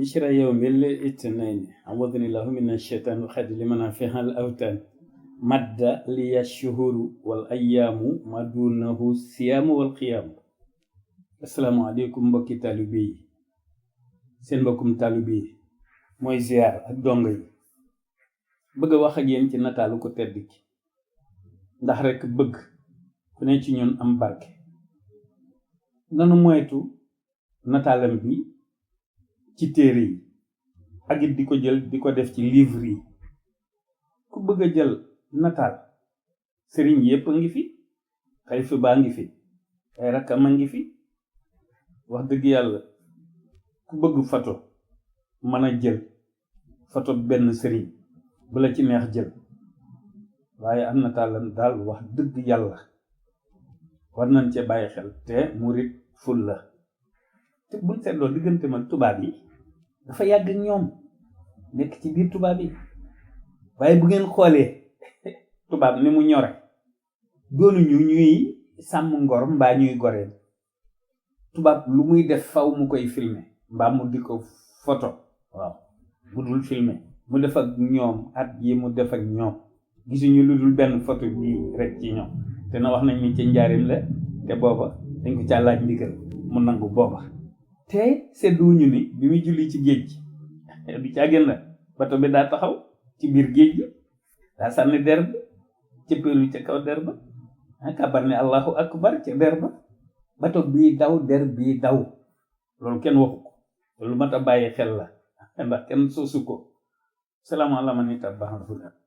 بشرى يوم الاثنين عوضني الله من الشيطان وخد لمنافع الأوتان مد لي الشهور والأيام ما دونه الصيام والقيام. السلام عليكم mbokki taalibe yi seen mbokkum taalibe yi mooy ziar ak dongo yi bëgg wax ak yéen ci nataalu ko tedd ki ndax rek bëgg ku ne ci ñun am barke. nanu moytu nataalam bi ci téere yi ak it di ko jël di ko def ci livre yi. ku bëgg a jël nataal sëriñ yépp a ngi fi, xalifa baa ngi fi, ay rakkam a ngi fi. wax dëgg yàlla ku bëgg photo mën a jël photo benn sëriñ bu la ci neex jël, waaye am nataalam daal wax dëgg yàlla war nañ cee bàyyi xel te murit ful la. te buñ seetloo diggante mag tubaab yi dafa yàgg ñoom nekk ci biir tubaab yi, waaye bu ngeen xoolee tubaab ni mu ñore doonuñu ñuy sàmm ngor mbaa ñuy goreel. tubaab lu muy def faw mu koy filmer mbaa mu di ko photo. waaw bu dul filmer mu def ak ñoom at yi mu def ak ñoom gisuñu lu dul benn photo bii rek ci ñoom. te na wax nañ ni ci njaarim la te booba dañ ko caa laaj ndigal mu nangu booba. te sedduñu ni bi muy julli ci géej gi du caagin la bato bi daa taxaw ci biir géej gi daa sànni der ba cëppeelu ca kaw der ba kabar ne allahu akbar ca der ba bato bii daw der bii daw. loolu kenn waxu ko, loolu mat a bàyyi xel la ndax kenn soosu ko. salaamaaleykum.